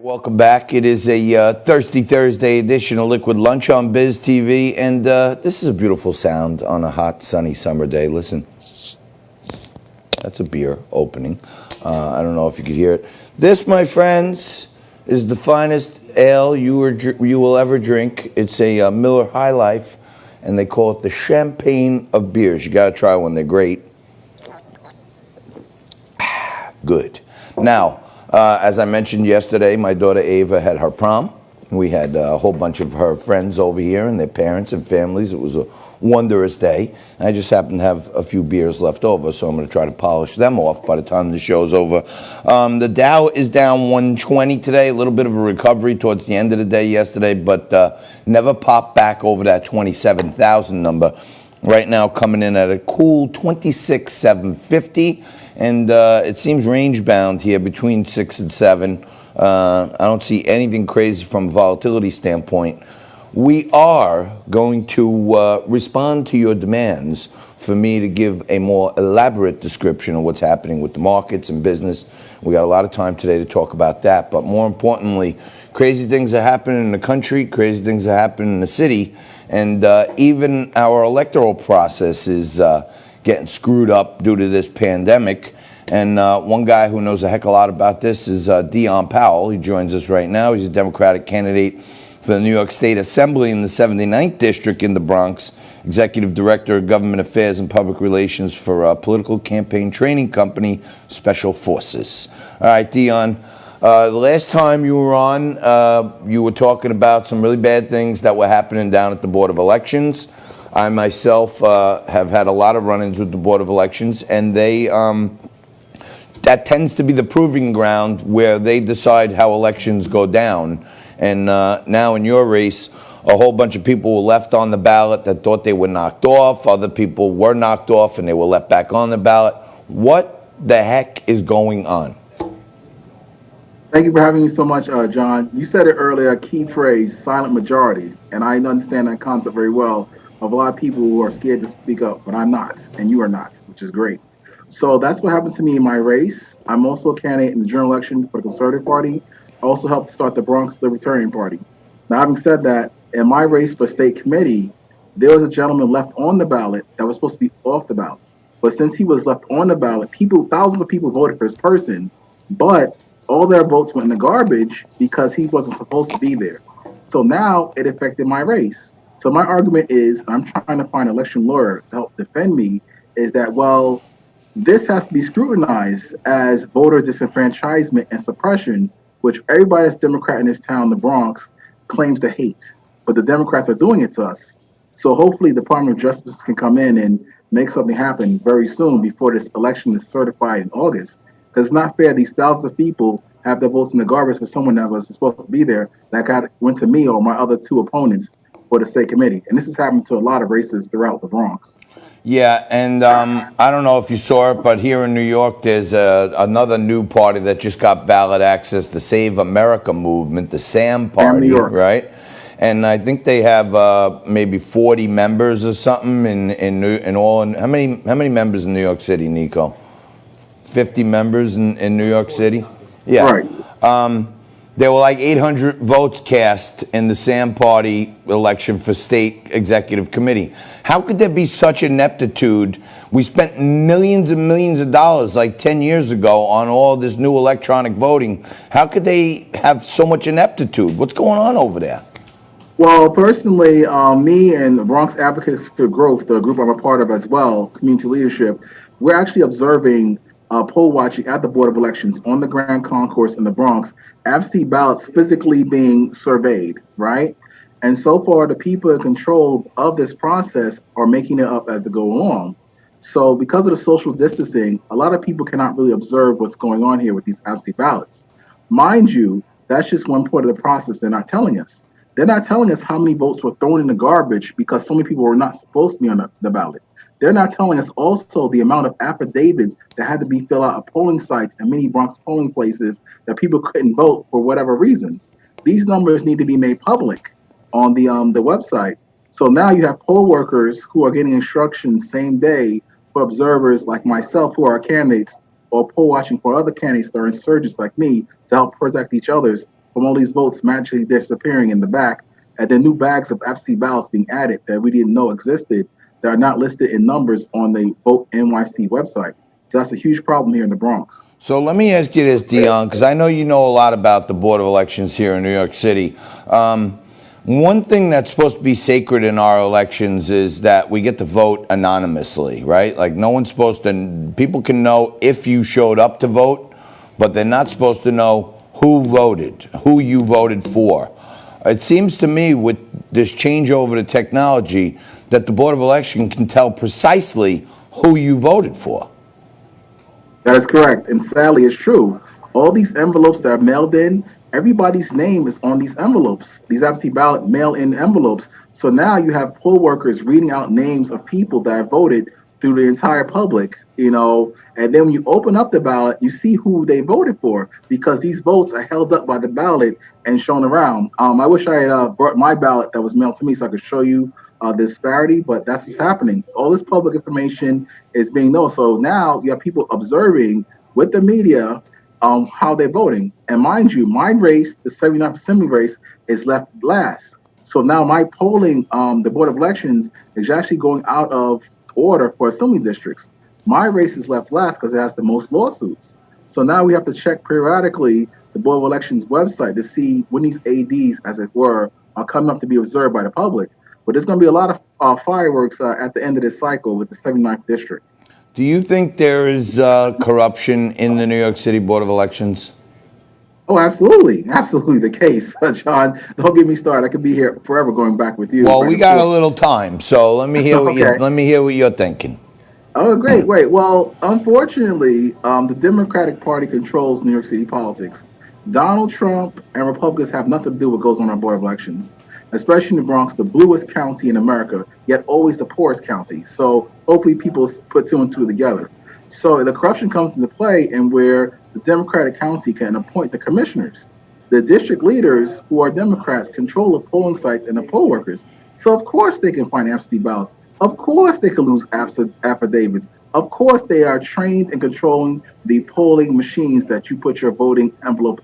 Welcome back. It is a Thirsty Thursday edition of Liquid Lunch on Biz TV, and this is a beautiful sound on a hot, sunny summer day. Listen, that's a beer opening. I don't know if you could hear it. This, my friends, is the finest ale you will ever drink. It's a Miller High Life, and they call it the champagne of beers. You got to try one. They're great. Good. Now, as I mentioned yesterday, my daughter Ava had her prom. We had a whole bunch of her friends over here and their parents and families. It was a wondrous day. I just happened to have a few beers left over, so I'm going to try to polish them off by the time the show's over. The Dow is down 120 today, a little bit of a recovery towards the end of the day yesterday, but never popped back over that 27,000 number. Right now coming in at a cool 26,750. And it seems range bound here between 6 and 7. I don't see anything crazy from a volatility standpoint. We are going to respond to your demands for me to give a more elaborate description of what's happening with the markets and business. We got a lot of time today to talk about that. But more importantly, crazy things are happening in the country, crazy things are happening in the city, and even our electoral process is getting screwed up due to this pandemic. And one guy who knows a heck of a lot about this is Dion Powell. He joins us right now. He's a Democratic candidate for the New York State Assembly in the 79th District in the Bronx, Executive Director of Government Affairs and Public Relations for a political campaign training company, Special Forces. All right, Dion, the last time you were on, you were talking about some really bad things that were happening down at the Board of Elections. I myself have had a lot of run-ins with the Board of Elections, and that tends to be the proving ground where they decide how elections go down. And now in your race, a whole bunch of people were left on the ballot that thought they were knocked off. Other people were knocked off and they were left back on the ballot. What the heck is going on? Thank you for having me so much, John. You said it earlier, a key phrase, silent majority. And I understand that concept very well of a lot of people who are scared to speak up, but I'm not, and you are not, which is great. So that's what happened to me in my race. I'm also a candidate in the general election for the Conservative Party. I also helped start the Bronx Libertarian Party. Now, having said that, in my race for state committee, there was a gentleman left on the ballot that was supposed to be off the ballot. But since he was left on the ballot, thousands of people voted for his person, but all their votes went in the garbage because he wasn't supposed to be there. So now it affected my race. So my argument is, I'm trying to find an election lawyer to help defend me, is that, well, this has to be scrutinized as voter disenfranchisement and suppression, which everybody that's Democrat in this town, the Bronx, claims to hate. But the Democrats are doing it to us. So hopefully the Department of Justice can come in and make something happen very soon before this election is certified in August. Because it's not fair these thousands of people have their votes in the garbage for someone that was supposed to be there that went to me or my other two opponents for the state committee. And this has happened to a lot of races throughout the Bronx. Yeah, and I don't know if you saw it, but here in New York, there's another new party that just got ballot access, the Save America movement, the SAM party, New York. Right? And I think they have maybe 40 members or something in all. How many members in New York City, Nico? 50 members in New York City? Yeah. Right. There were like 800 votes cast in the SAM party election for state executive committee. How could there be such ineptitude? We spent millions and millions of dollars like 10 years ago on all this new electronic voting. How could they have so much ineptitude? What's going on over there? Well, personally, me and the Bronx Advocates for Growth, the group I'm a part of as well, Community Leadership, we're actually observing poll watching at the Board of Elections on the Grand Concourse in the Bronx, absentee ballots physically being surveyed, right? And so far, the people in control of this process are making it up as they go along. So because of the social distancing, a lot of people cannot really observe what's going on here with these absentee ballots. Mind you, that's just one part of the process they're not telling us. They're not telling us how many votes were thrown in the garbage because so many people were not supposed to be on the ballot. They're not telling us also the amount of affidavits that had to be filled out at polling sites and many Bronx polling places that people couldn't vote for whatever reason. These numbers need to be made public on the website. So now you have poll workers who are getting instructions same day for observers like myself who are candidates or poll watching for other candidates that are insurgents like me to help protect each other's from all these votes magically disappearing in the back, and then new bags of absentee ballots being added that we didn't know existed that are not listed in numbers on the Vote NYC website. So that's a huge problem here in the Bronx. So let me ask you this, Dion, because I know you know a lot about the Board of Elections here in New York City. One thing that's supposed to be sacred in our elections is that we get to vote anonymously, right? Like no one's supposed to, people can know if you showed up to vote, but they're not supposed to know who voted, who you voted for. It seems to me with this changeover to technology that the Board of Election can tell precisely who you voted for. That is correct. And sadly, it's true. All these envelopes that are mailed in, everybody's name is on these envelopes, these absentee ballot mail in envelopes. So now you have poll workers reading out names of people that have voted through the entire public, and then when you open up the ballot, you see who they voted for because these votes are held up by the ballot and shown around. I wish I had brought my ballot that was mailed to me so I could show you the disparity, but that's what's happening. All this public information is being known. So now you have people observing with the media how they're voting. And mind you, my race, the 79th Assembly race, is left last. So now my polling, the Board of Elections, is actually going out of order for assembly districts. My race is left last because it has the most lawsuits. So now we have to check periodically the Board of Elections website to see when these ADs, as it were, are coming up to be observed by the public. But there's going to be a lot of fireworks at the end of this cycle with the 79th district. Do you think there is corruption in the New York City Board of Elections? Oh, absolutely. Absolutely the case. John, don't get me started. I could be here forever going back with you. Well, we got a little time, so let me hear let me hear what you're thinking. Oh, great. Well, unfortunately, the Democratic Party controls New York City politics. Donald Trump and Republicans have nothing to do with what goes on our Board of Elections, especially in the Bronx, the bluest county in America, yet always the poorest county. So hopefully people put two and two together. So the corruption comes into play and where the Democratic county can appoint the commissioners. The district leaders who are Democrats control the polling sites and the poll workers. So of course they can find absentee ballots. Of course they can lose affidavits. Of course they are trained in controlling the polling machines that you put your voting envelope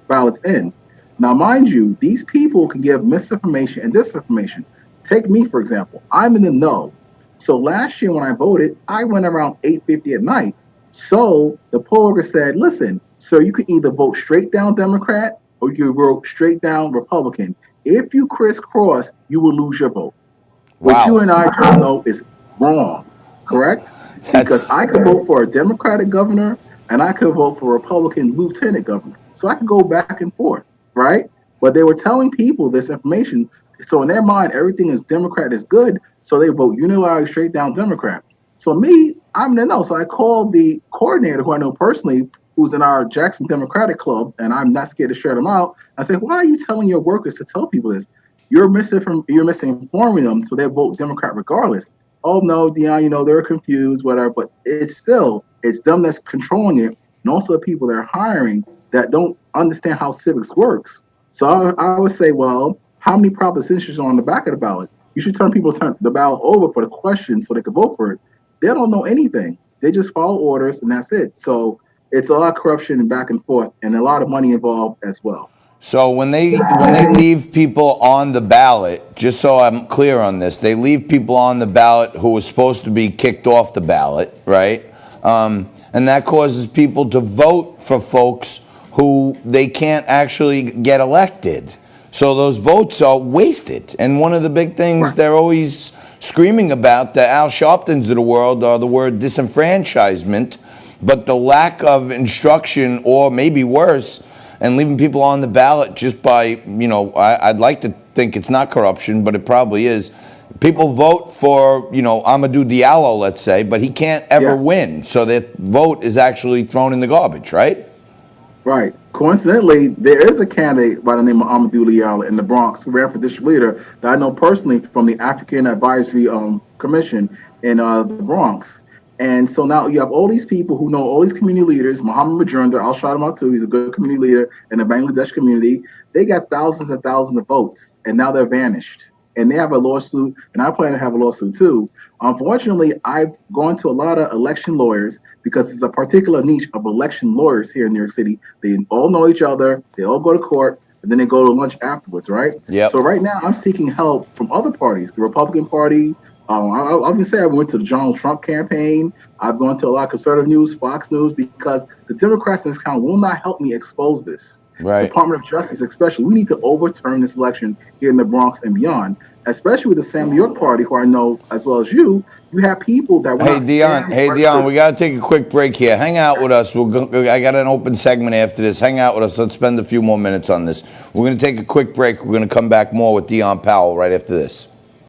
ballots in. Now, mind you, these people can give misinformation and disinformation. Take me, for example. I'm in the know. So last year when I voted, I went around 8:50 at night. So the poll worker said, listen, sir, you can either vote straight down Democrat or you can vote straight down Republican. If you crisscross, you will lose your vote. Wow. What you and I don't know is wrong, correct? Because I could vote for a Democratic governor and I could vote for a Republican lieutenant governor. So I could go back and forth, right? But they were telling people this information. So in their mind, everything is Democrat is good. So they vote unilaterally straight down Democrat. So me, I'm in the know. So I called the coordinator who I know personally, who's in our Jackson Democratic Club, and I'm not scared to share them out. I said, why are you telling your workers to tell people this? You're misinforming them, so they vote Democrat regardless. Oh no, Dion, they're confused, whatever. But it's them that's controlling it, and also the people they're hiring that don't understand how civics works. So I would say, well, how many propositions are on the back of the ballot? You should turn the ballot over for the question so they can vote for it. They don't know anything. They just follow orders and that's it. So it's a lot of corruption and back and forth and a lot of money involved as well. So when they leave people on the ballot, just so I'm clear on this, they leave people on the ballot who were supposed to be kicked off the ballot, right? And that causes people to vote for folks who they can't actually get elected. So those votes are wasted. And one of the big things they're always screaming about, the Al Sharptons of the world, are the word disenfranchisement, but the lack of instruction, or maybe worse, and leaving people on the ballot just by, I'd like to think it's not corruption, but it probably is. People vote for, Amadou Diallo, let's say, but he can't ever win. So their vote is actually thrown in the garbage, right? Right. Coincidentally, there is a candidate by the name of Amadou Diallo in the Bronx who ran for district leader that I know personally from the African Advisory Commission in the Bronx. And so now you have all these people who know all these community leaders. Mohammed Majunda, I'll shout him out too. He's a good community leader in the Bangladesh community. They got thousands and thousands of votes, and now they're vanished. And they have a lawsuit, and I plan to have a lawsuit too. Unfortunately, I've gone to a lot of election lawyers because it's a particular niche of election lawyers here in New York City. They all know each other. They all go to court. and then they go to lunch afterwards, right? Yep. So right now, I'm seeking help from other parties, the Republican Party. I can say I went to the Donald Trump campaign. I've gone to a lot of conservative news, Fox News, because the Democrats in this county will not help me expose this. Right. Department of Justice, especially, we need to overturn this election here in the Bronx and beyond, especially with the Sam New York Party, who I know as well as you have people that Hey Dion, we got to take a quick break here. Hang out with us. I got an open segment after this. Hang out with us. Let's spend a few more minutes on this. We're going to take a quick break. We're going to come back more with Dion Powell right after this.